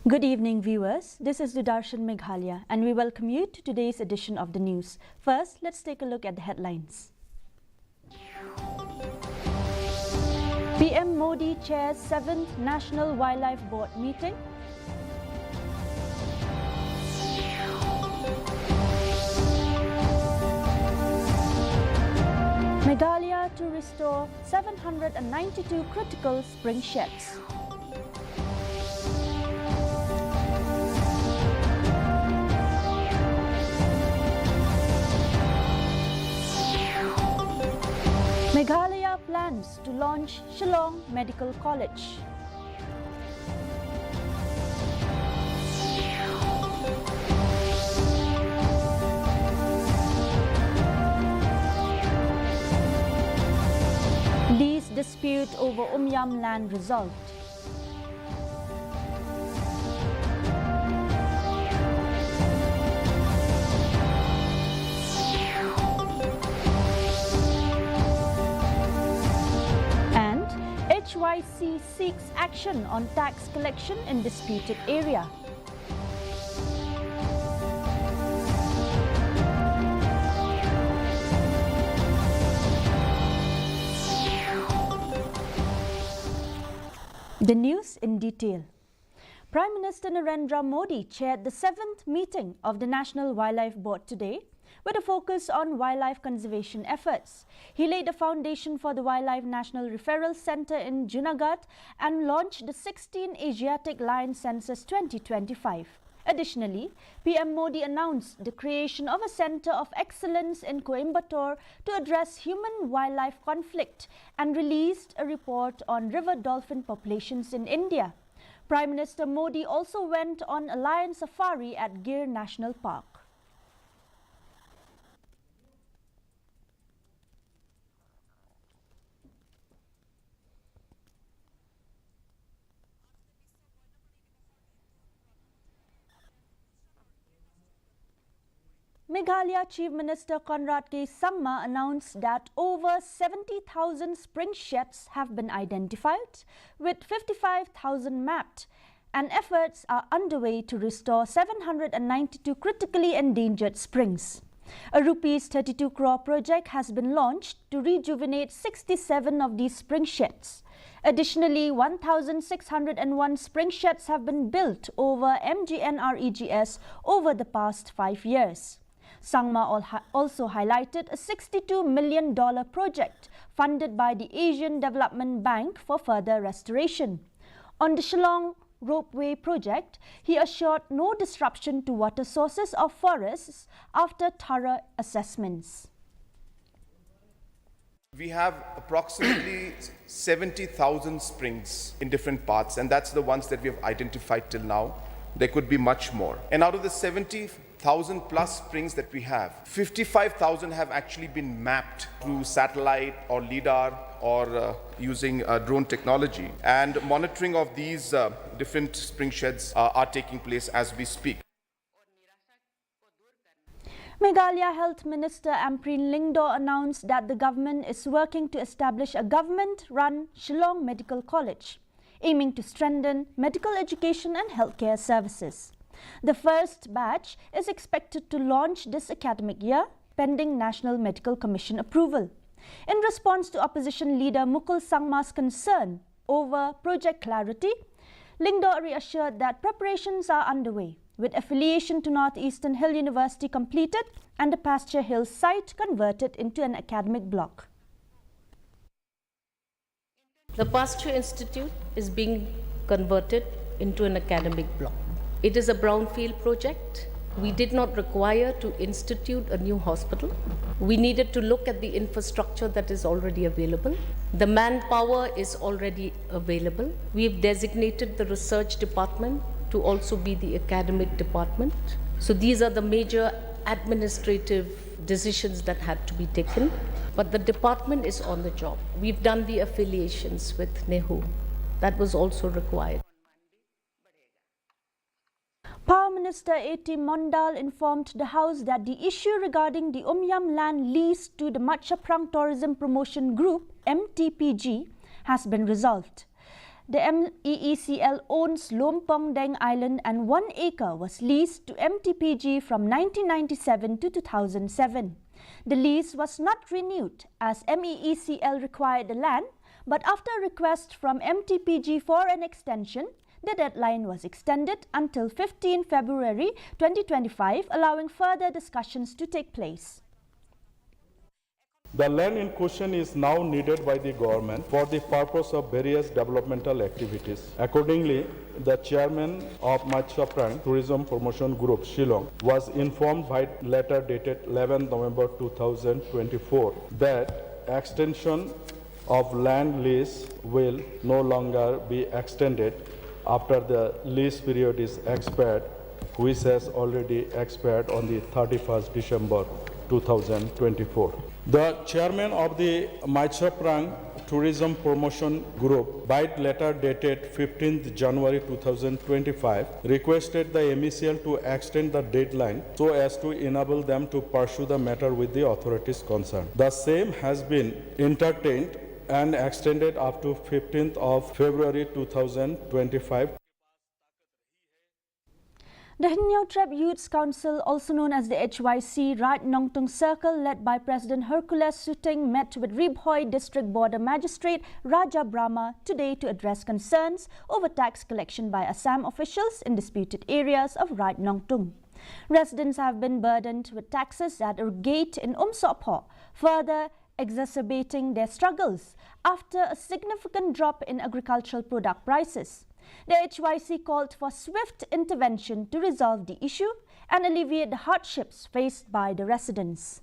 Good evening, viewers. This is Sudarshan Meghalaya, and we welcome you to today's edition of the news. First, let's take a look at the headlines. PM Modi chairs 7th National Wildlife Board meeting. Meghalaya to restore 792 critical spring sheds. Meghalaya plans to launch Shillong Medical College. Lease dispute over Umyam land resolved. HYC seeks action on tax collection in disputed area. The news in detail. Prime Minister Narendra Modi chaired the 7th meeting of the National Wildlife Board today, with a focus on wildlife conservation efforts. He laid a foundation for the Wildlife National Referral Centre in Junagadh and launched the 16 Asiatic Lion Census 2025. Additionally, PM Modi announced the creation of a Centre of Excellence in Coimbatore to address human-wildlife conflict and released a report on river dolphin populations in India. Prime Minister Modi also went on a lion safari at Gir National Park. Meghalaya Chief Minister Conrad K. Sangma announced that over 70,000 spring sheds have been identified, with 55,000 mapped, and efforts are underway to restore 792 critically endangered springs. A Rs 32 crore project has been launched to rejuvenate 67 of these spring sheds. Additionally, 1,601 spring sheds have been built over MGNREGS over the past 5 years. Sangma also highlighted a $62 million project funded by the Asian Development Bank for further restoration. On the Shillong Ropeway project, he assured no disruption to water sources or forests after thorough assessments. We have approximately 70,000 springs in different parts, and that's the ones that we have identified till now. There could be much more. And out of the 70,000 plus springs that we have, 55,000 have actually been mapped through satellite or LIDAR or using drone technology. And monitoring of these different spring sheds are taking place as we speak. Meghalaya Health Minister Ampreen Lyngdoh announced that the government is working to establish a government-run Shillong Medical College, aiming to strengthen medical education and healthcare services. The first batch is expected to launch this academic year, pending National Medical Commission approval. In response to opposition leader Mukul Sangma's concern over project clarity, Lyngdoh reassured that preparations are underway, with affiliation to Northeastern Hill University completed and the Pasture Hill site converted into an academic block. The Pasture Institute is being converted into an academic block. It is a brownfield project. We did not require to institute a new hospital. We needed to look at the infrastructure that is already available. The manpower is already available. We've designated the research department to also be the academic department. So these are the major administrative decisions that had to be taken. But the department is on the job. We've done the affiliations with NEHU. That was also required. Power Minister A.T. Mondal informed the House that the issue regarding the Umyam land lease to the Matchaprang Tourism Promotion Group, MTPG, has been resolved. The MEECL owns Lompong Deng Island and 1 acre was leased to MTPG from 1997 to 2007. The lease was not renewed as MEECL required the land, but after request from MTPG for an extension, the deadline was extended until 15 February 2025, allowing further discussions to take place. The land in question is now needed by the government for the purpose of various developmental activities. Accordingly, the chairman of Machaprang Tourism Promotion Group, Shillong, was informed by letter dated 11 November 2024 that extension of land lease will no longer be extended after the lease period is expired, which has already expired on the 31st December 2024. The chairman of the Machaprang Tourism Promotion Group, by letter dated 15th January 2025, requested the MECL to extend the deadline so as to enable them to pursue the matter with the authorities concerned. The same has been entertained and extended up to 15th of February 2025. The Hinyo Treb Youths Council, also known as the HYC Rat Nongtung Circle, led by President Hercules Suting, met with Ribhoi District Border Magistrate Raja Brahma today to address concerns over tax collection by Assam officials in disputed areas of Rat Nongtung. Residents have been burdened with taxes at a gate in Umsopho, further exacerbating their struggles after a significant drop in agricultural product prices. The HYC called for swift intervention to resolve the issue and alleviate the hardships faced by the residents.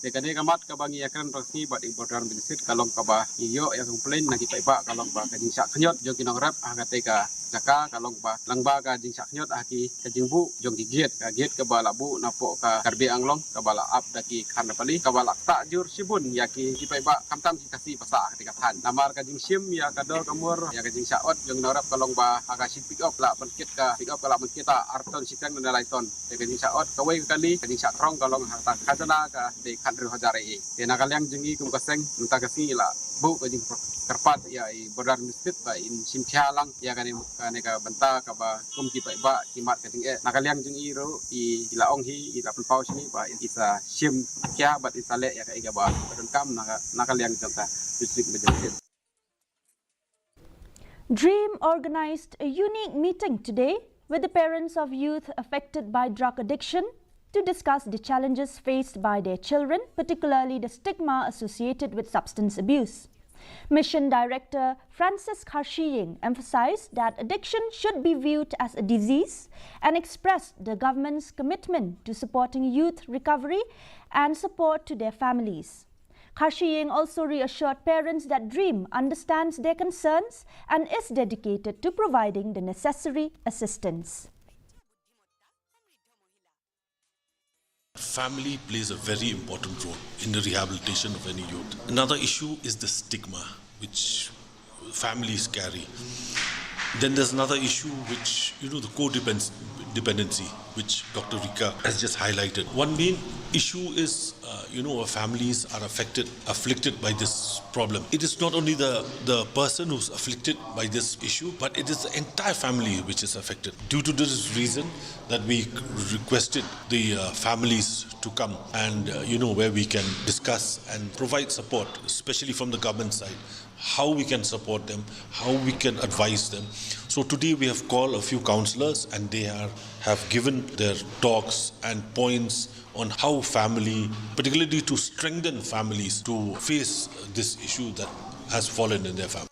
Dekade kamat kabangi akan rasi buat importan bensin kalong kaba iyo yang komplain nagi paiba kalong ba kajing sak nyot jong kinong rap agate ka jaka kalong ba langba ka jing sak nyot aki kajing bu jong gigiet ka giet ka bala bu napo ka karbi anglong ka bala ap daki khan pali ka bala tak jur sibun yaki ki paiba kamtam ki kasi pasa ketika than namar kajing sim ya kadol kamur ya kajing saot jong norap kalong ba aga si pick up la penkit ka pick up la kita arton sikang nalai ton kajing saot kawai kali kajing sak trong kalong harta khazana ka de Hajare. Tena kaliang jengi kum kaseng nta kasi la bu kajing karpat ya i bodar mistit ba in simkhya lang ya kane ka benta ka ba kum ki ba kimat kajing nakaliang jengi ro i la ong hi i la pau sini ba isa sim kya ba isale ya ka ba badon kam nakaliang jenta district majority. Dream organized a unique meeting today with the parents of youth affected by drug addiction to discuss the challenges faced by their children, particularly the stigma associated with substance abuse. Mission Director Francis Karshiying emphasized that addiction should be viewed as a disease and expressed the government's commitment to supporting youth recovery and support to their families. Karshiying also reassured parents that Dream understands their concerns and is dedicated to providing the necessary assistance. Family plays a very important role in the rehabilitation of any youth. Another issue is the stigma which families carry. Then there's another issue which, the codependency, which Dr. Rika has just highlighted. One main issue is, families are afflicted by this problem. It is not only the person who's afflicted by this issue, but it is the entire family which is affected. Due to this reason that we requested the families to come and, where we can discuss and provide support, especially from the government side, how we can support them, how we can advise them. So today we have called a few counsellors and they have given their talks and points on how family, particularly to strengthen families to face this issue that has fallen in their family.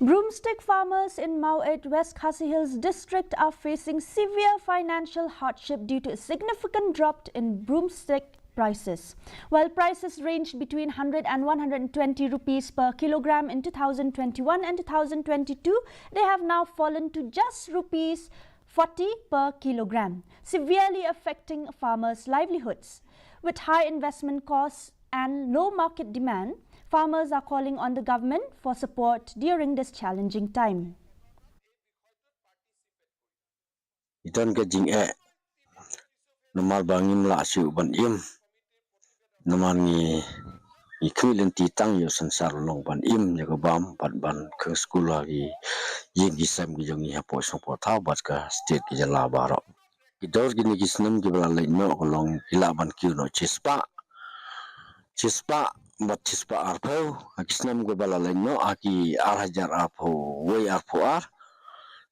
Broomstick farmers in Mauet, West Khasi Hills district are facing severe financial hardship due to a significant drop in broomstick prices. While prices ranged between 100 and 120 rupees per kilogram in 2021 and 2022, they have now fallen to just rupees 40 per kilogram, severely affecting farmers' livelihoods. With high investment costs and low market demand, farmers are calling on the government for support during this challenging time. Itan kajing normal bangim la siu ban im Naman ikwilin titang yo sansar long ban im ya bam ban ke sekolah gi yeng gisam gi jong hapo sopo tau bat ka state gi jala baro gidor gini gisnam gi bala no long ilaban kiuno chispa bat chispa arpo gisnam gi bala no aki arhajar arpo way arpo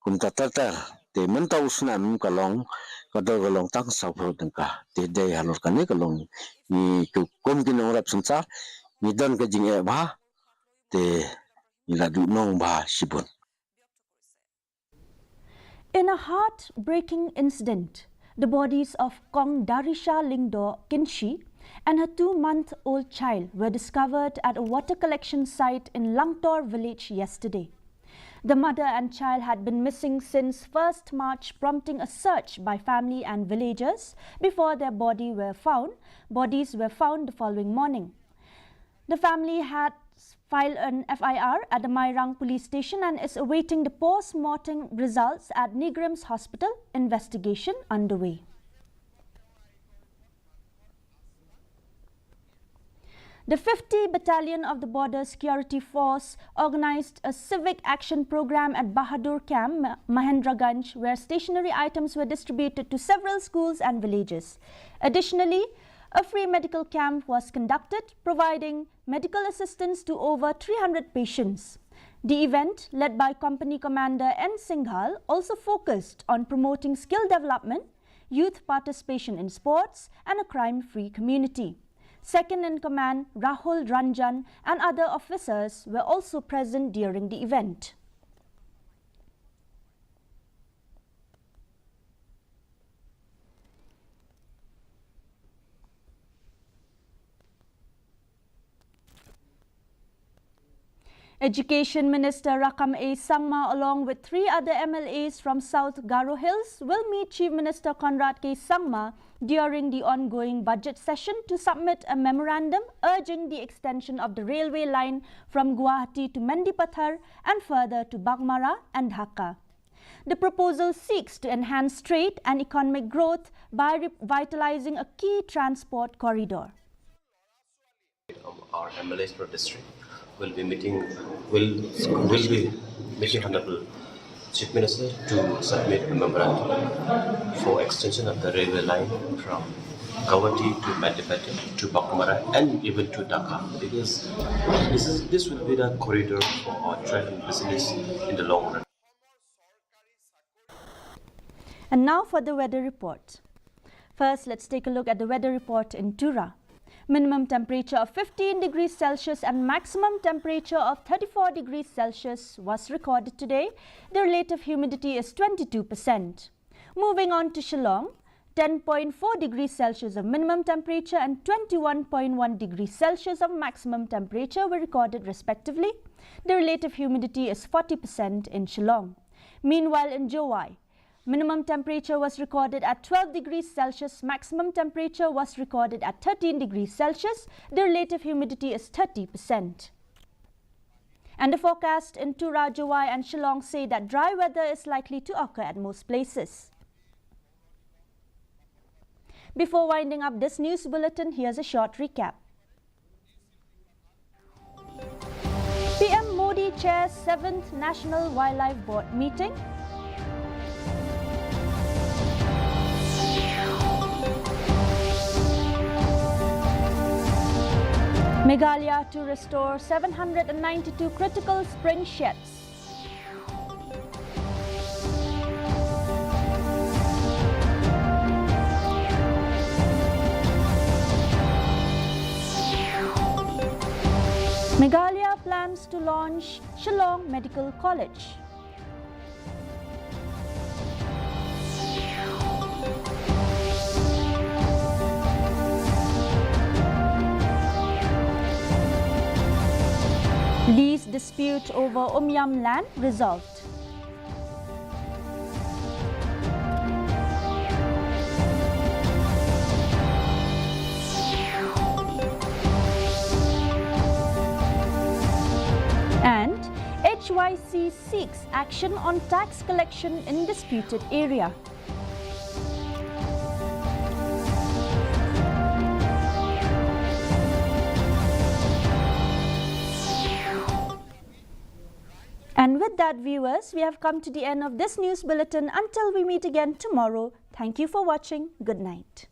kum tatar te mentau snam kalong kador kalong tang sapro tengka te dei halor kane kalong ni kum kinong rap sansar ni don ka jing e ba te ni la du nong ba sibun. In a heart-breaking incident, the bodies of Kong Darisha Lingdo Kinshi and her 2-month-old child were discovered at a water collection site in Langtor village yesterday. The mother and child had been missing since 1st March, prompting a search by family and villagers before their bodies were found the following morning. The family had filed an FIR at the Mairang police station and is awaiting the post-mortem results at Nigram's hospital. Investigation underway. The 50 Battalion of the Border Security Force organized a civic action program at Bahadur Camp, Mahendraganj, where stationery items were distributed to several schools and villages. Additionally, a free medical camp was conducted, providing medical assistance to over 300 patients. The event, led by Company Commander N. Singhal, also focused on promoting skill development, youth participation in sports, and a crime-free community. Second-in-command Rahul Ranjan and other officers were also present during the event. Education Minister Rakam A. Sangma, along with 3 other MLAs from South Garo Hills, will meet Chief Minister Conrad K. Sangma during the ongoing budget session to submit a memorandum urging the extension of the railway line from Guwahati to Mendipathar and further to Bagmara and Dhaka. The proposal seeks to enhance trade and economic growth by revitalizing a key transport corridor. Our MLAs per district will be meeting Honorable Chief Minister to submit a memorandum for extension of the railway line from Guwahati to Mendipathar to Bagmara and even to Dhaka, because this will be the corridor for our trade and business in the long run. And now for the weather report. First, let's take a look at the weather report in Tura. Minimum temperature of 15 degrees Celsius and maximum temperature of 34 degrees Celsius was recorded today. The relative humidity is 22%. Moving on to Shillong, 10.4 degrees Celsius of minimum temperature and 21.1 degrees Celsius of maximum temperature were recorded respectively. The relative humidity is 40% in Shillong. Meanwhile, in Jowai, minimum temperature was recorded at 12 degrees Celsius, maximum temperature was recorded at 13 degrees Celsius, the relative humidity is 30%. And the forecast in Tura, Jowai and Shillong say that dry weather is likely to occur at most places. Before winding up this news bulletin, here's a short recap. PM Modi chairs 7th National Wildlife Board meeting. Meghalaya to restore 792 critical spring sheds. Meghalaya plans to launch Shillong Medical College. Lease dispute over Umyam land resolved. And HYC seeks action on tax collection in disputed area. And with that, viewers, we have come to the end of this news bulletin. Until we meet again tomorrow, thank you for watching. Good night.